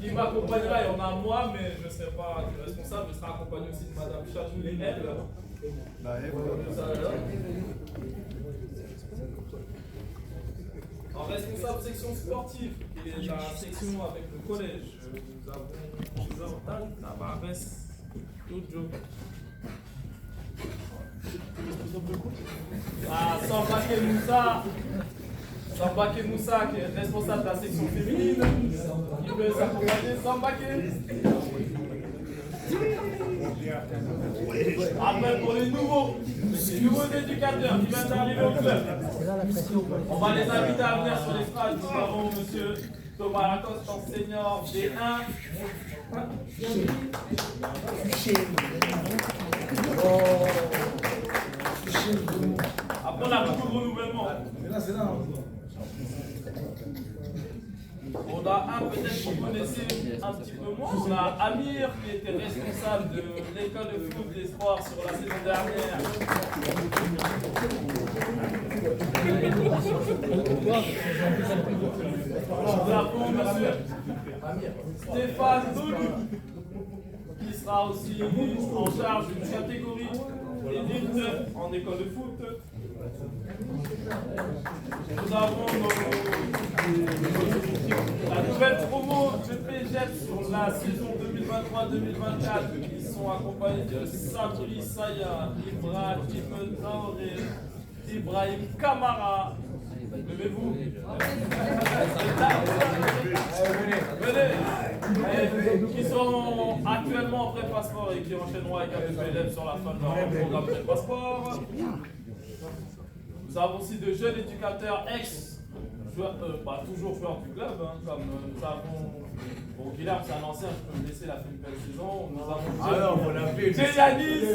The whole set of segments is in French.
qui m'accompagnera, il y en a moi, mais je ne serai pas responsable, je serai accompagné aussi de Madame Chajouli, elle. En responsable section sportive, qui est la section avec le collège, nous avons Tavares, Jojo. Sambake Moussa, qui est responsable de la section féminine, qui peut s'accompagner. Sambake. Après, pour les nouveaux éducateurs qui viennent d'arriver au club, on va les inviter à venir sur l'estrade. Nous avons M. Thomas Lacoste, enseignant D1. Après, on a beaucoup de renouvellement. On a un peut-être que vous connaissez un petit peu moins. On a Amir qui était responsable de l'école de foot des sports sur la saison dernière. Nous avons monsieur Stéphane Dolu qui sera aussi en charge d'une catégorie élite en école de foot. Nous avons la nouvelle promo de PGEP sur la saison 2023-2024 qui sont accompagnés de Sabri Saya, Ibrahim Traoré, Ibrahim Kamara. Levez-vous. Venez. Qui sont actuellement en pré-passeport et qui enchaîneront avec un élève sur la fin de leur programme pré-passeport. Nous avons aussi de jeunes éducateurs toujours joueurs du club, hein, comme nous avons. Guilherme, c'est un ancien, je peux me laisser la fin de belle saison. Nous avons Yanis,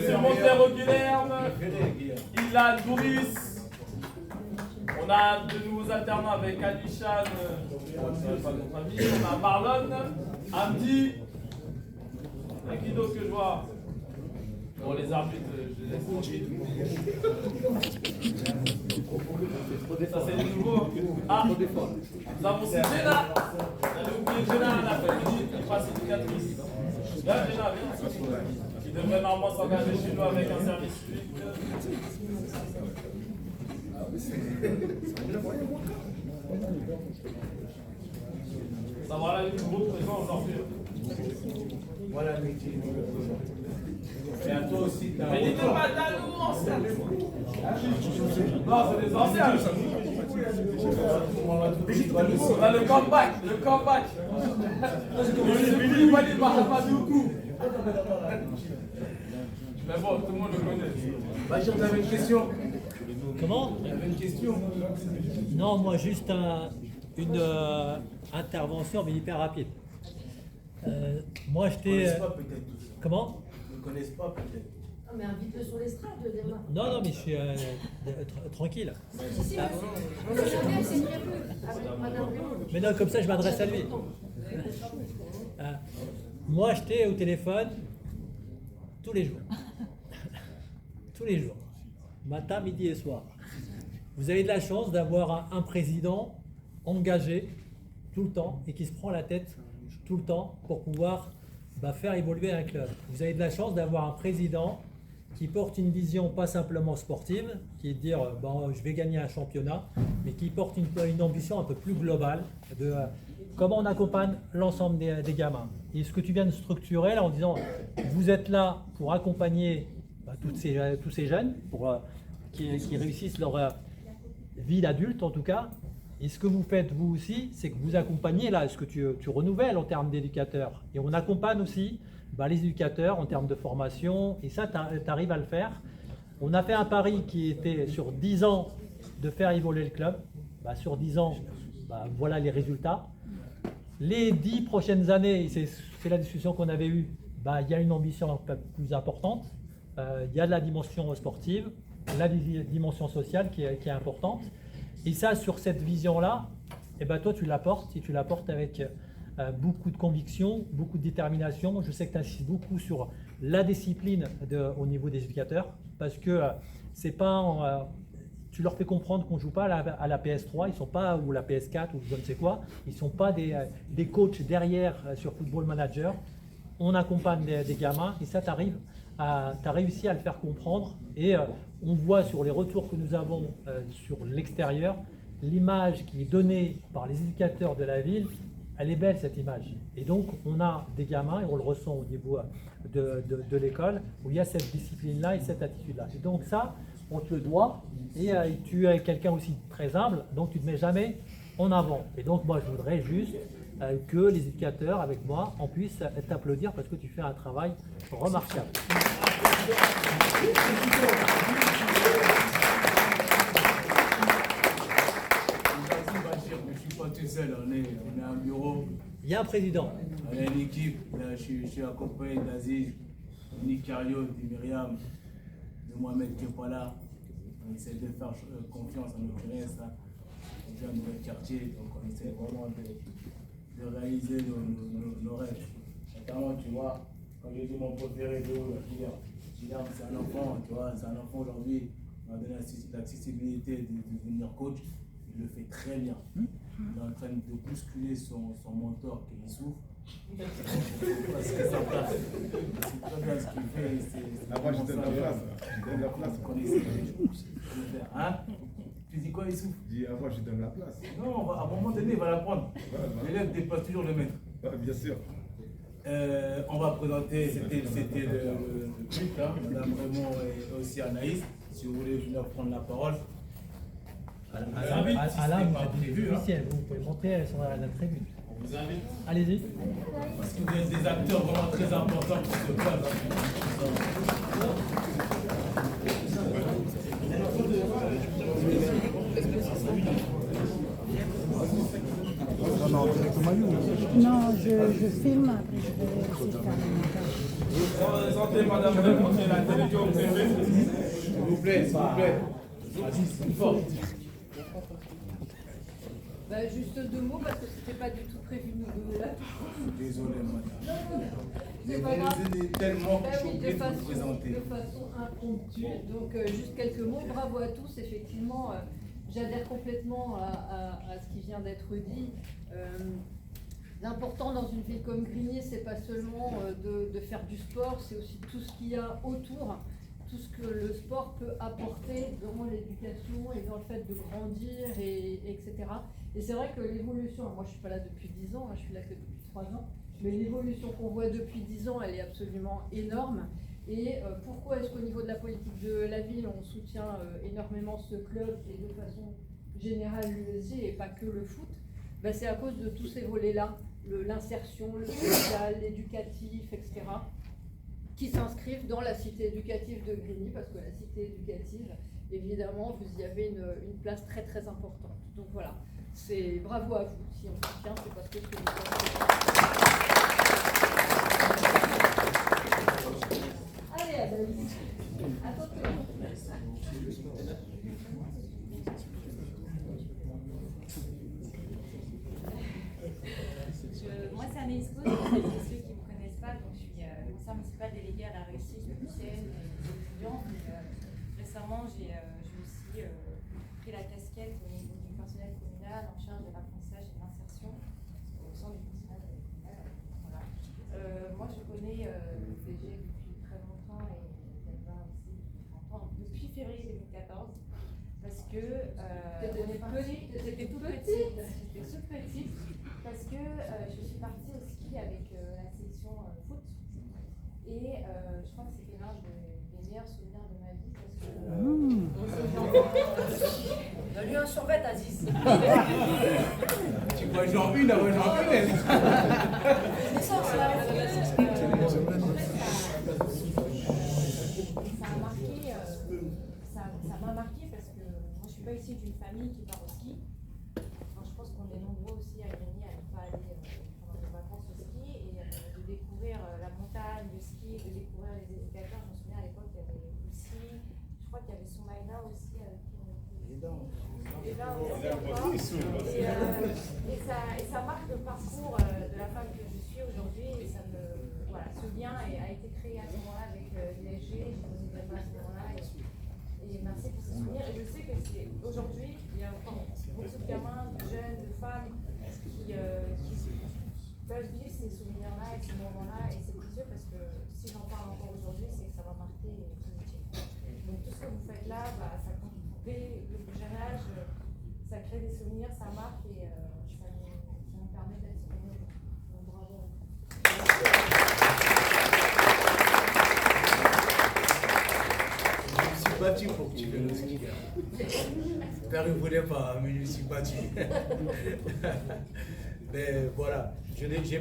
c'est Montero Guilherme, Ilan Bourris. On a de nouveaux alternants avec Alishan, on a Marlon, Amdi. Et qui d'autre que je vois? Bon, les arbitres, je les laisse tranquilles. Ça, c'est les nouveaux. Ah, nous avons aussi Jenna. On a oublié Jenna l'après-midi, qui passe éducatrice. Là, Jenna, qui devrait normalement s'engager chez nous avec un service public. Ça voilà les nouveaux présents aujourd'hui. Voilà le métier. Et à toi aussi, t'as. Mais n'était pas d'un nouveau ancien. Non, c'est des anciens. On a le comeback, le comeback. Billy Mahamadoukou. Mais bon, tout le monde le connaît. Bachir, tu avais une question? Comment? Il y avait une question. Non, moi juste une intervention, mais hyper rapide. Moi j'étais. Comment? Ils ne connaissent pas peut-être. Non, mais invite-le sur l'estrade demain. Non, mais je suis tranquille. Si, monsieur, c'est prévu avec Madame Blanc. Mais non, comme ça je m'adresse à lui. Moi j'étais au téléphone tous les jours. Tous les jours. Matin, midi et soir. Vous avez de la chance d'avoir un président engagé tout le temps et qui se prend la tête tout le temps pour pouvoir faire évoluer un club. Vous avez de la chance d'avoir un président qui porte une vision pas simplement sportive, qui est de dire je vais gagner un championnat, mais qui porte une ambition un peu plus globale de comment on accompagne l'ensemble des gamins. Et ce que tu viens de structurer là en disant vous êtes là pour accompagner tous ces jeunes pour qui réussissent leur vie d'adulte en tout cas. Et ce que vous faites vous aussi, c'est que vous accompagnez là ce que tu renouvelles en termes d'éducateurs. Et on accompagne aussi les éducateurs en termes de formation. Et ça, tu arrives à le faire. On a fait un pari qui était sur 10 ans de faire évoluer le club. Sur 10 ans, voilà les résultats. Les 10 prochaines années, c'est la discussion qu'on avait eue, il y a une ambition un peu plus importante. Il y a de la dimension sportive, la dimension sociale qui est importante. Et ça, sur cette vision-là, toi, tu l'apportes et tu l'apportes avec beaucoup de conviction, beaucoup de détermination. Je sais que tu insistes beaucoup sur la discipline au niveau des éducateurs parce que c'est pas tu leur fais comprendre qu'on ne joue pas à la PS3, ils sont pas, ou la PS4 ou je ne sais quoi, ils ne sont pas des coachs derrière sur Football Manager. On accompagne des gamins et ça, tu as réussi à le faire comprendre. Et on voit sur les retours que nous avons sur l'extérieur, l'image qui est donnée par les éducateurs de la ville, elle est belle cette image. Et donc on a des gamins, et on le ressent au niveau de l'école, où il y a cette discipline-là et cette attitude-là. Et donc ça, on te le doit, et tu es quelqu'un aussi très humble, donc tu ne te mets jamais en avant. Et donc moi je voudrais juste que les éducateurs avec moi, on puisse t'applaudir parce que tu fais un travail remarquable. Je ne suis pas tout seul, on est un bureau. Il y a un président. On a une équipe, là, je suis accompagné d'Aziz, de Nick Cario, de Myriam, de Mohamed qui n'est pas là. On essaie de faire confiance à notre jeunesse, hein. On vient de notre quartier, donc on essaie vraiment de réaliser nos rêves. Notamment, tu vois, quand j'ai dit mon préféré de haut, Kylian, c'est un enfant, tu vois, c'est un enfant aujourd'hui, on a donné l'accessibilité de devenir coach, il le fait très bien. Il est en train de bousculer son mentor qui est Issouf. Parce que sa place. C'est très bien ce qu'il fait. Ah, moi, je donne la place. Je donne la place. Vous connaissez le faire. Hein? Tu dis quoi, Issouf? Je dis, ah, moi, je donne la place. Non, à un moment donné, il va la prendre. L'élève dépasse toujours le maître. Bien sûr. On va présenter, c'était le but, hein, Madame Raymond et aussi Anaïs, si vous voulez venir prendre la parole. Alain, vous êtes des officiels, vous pouvez monter, elles sont à la tribune. On vous invite. Allez-y. Parce que vous êtes des acteurs vraiment très importants pour ce club. Non, je filme, après je vais aussi faire le montage. Présentez Madame Raymond, qui est la télévision privée. S'il vous plaît, s'il vous plaît. Fort. Bah, juste deux mots parce que c'était pas du tout prévu nous deux là. Désolé, madame. C'est pas grave. Vous aidez tellement que Bah je suis oui, obligé de vous présenter. de façon impromptue. Donc juste quelques mots. Bravo à tous. Effectivement, j'adhère complètement à ce qui vient d'être dit. L'important dans une ville comme Grigny, c'est pas seulement de faire du sport, c'est aussi tout ce qu'il y a autour, tout ce que le sport peut apporter dans l'éducation et dans le fait de grandir, etc. Et c'est vrai que l'évolution, moi je suis pas là depuis 10 ans, hein, je suis là que depuis 3 ans, mais l'évolution qu'on voit depuis 10 ans, elle est absolument énorme. Et pourquoi est-ce qu'au niveau de la politique de la ville, on soutient énormément ce club et de façon générale l'USG et pas que le foot? Ben, c'est à cause de tous ces volets-là, l'insertion, le social, l'éducatif, etc., qui s'inscrivent dans la cité éducative de Grigny, parce que la cité éducative, évidemment, vous y avez une place très très importante. Donc voilà, c'est bravo à vous. Si on soutient, c'est parce que c'est une Allez, Anaïs, à toi. Moi, c'est Anaïs Cause, pour ceux qui ne me connaissent pas, donc je suis conseillère municipale déléguée à la réussite de lycéennes et des étudiants. Récemment, j'ai aussi pris la casquette au niveau du personnel communal en charge de l'apprentissage et de l'insertion au sein du personnel communal. Voilà. Moi, je connais le PG depuis très longtemps et Delva aussi depuis longtemps, depuis février 2014. Parce que j'étais toute petite, parce que je suis partie au ski avec la section foot et je crois que c'était l'un des meilleurs souvenirs de ma vie parce que Donne-lui un survêt, Aziz. Tu vois, genre une, avant genre une. Ça m'a marqué parce que moi je suis pas issue d'une famille qui part au ski. Enfin, je pense qu'on est nombreux aussi à Grigny à ne pas aller pendant les vacances au ski et de découvrir la montagne, le ski, de découvrir les éducateurs. Je me souviens à l'époque il y avait aussi, je crois qu'il y avait Soumaïla aussi avec qui on était. Et là aussi encore. Et ça marque le parcours de la femme que je suis aujourd'hui et ça me voilà, ce lien a été créé à ce moment-là avec l'ISG, je ne me souviens pas à ce moment-là. Et Et merci pour ces souvenirs. Et je sais que c'est aujourd'hui, il y a encore beaucoup de gamins, de jeunes, de femmes qui peuvent vivre ces souvenirs-là et ces moments-là. Et c'est précieux parce que si j'en parle encore aujourd'hui, c'est que ça va marquer tout métier. Donc tout ce que vous faites là, ça compte dès le plus jeune âge, ça crée des souvenirs, ça marque et ça nous permet d'être souvenirs. Donc bravo. Je me suis battu pour que tu viennes au ski. Père ne voulait pas, mais je me suis battu. Mais voilà, je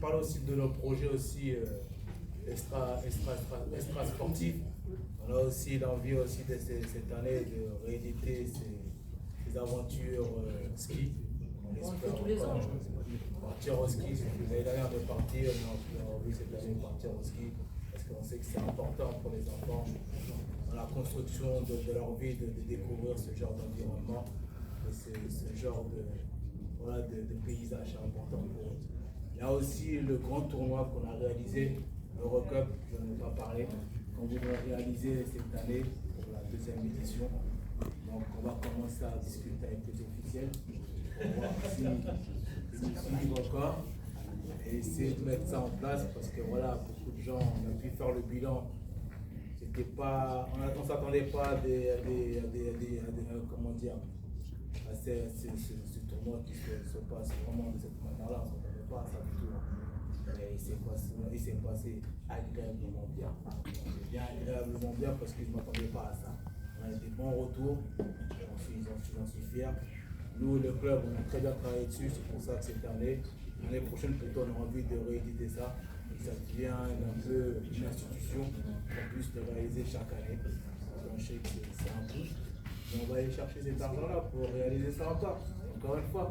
parle aussi de nos projets aussi extra sportifs. On a aussi l'envie aussi de cette année de rééditer ces aventures ski. On espère tous les ans. Partir au ski, l'année dernière de partir, on a envie cette année de partir au ski parce qu'on sait que c'est important pour les enfants dans la construction de leur vie de découvrir ce genre d'environnement et ce genre de paysage, c'est important pour eux. Il y a aussi le grand tournoi qu'on a réalisé, l'Eurocup, je n'en ai pas parlé, qu'on voudrait réaliser cette année pour la deuxième édition. Donc on va commencer à discuter avec les officiels pour voir s'ils suivent encore et essayer de mettre ça en place parce que voilà, beaucoup de gens ont pu faire le bilan. On ne s'attendait pas à comment dire, à ce tournoi qui se passe vraiment de cette manière-là. On ne s'attendait pas à ça du tout. Mais il s'est passé agréablement bien. Bien agréablement bien parce que je ne m'attendais pas à ça. On a eu des bons retours, j'en suis fier. Nous, le club, on a très bien travaillé dessus, c'est pour ça que cette année, l'année prochaine plutôt, on a envie de rééditer ça. Et ça devient un peu une institution qu'on puisse le réaliser chaque année. Donc, je sais que c'est un plus. Et on va aller chercher cet argent-là pour réaliser ça encore une fois.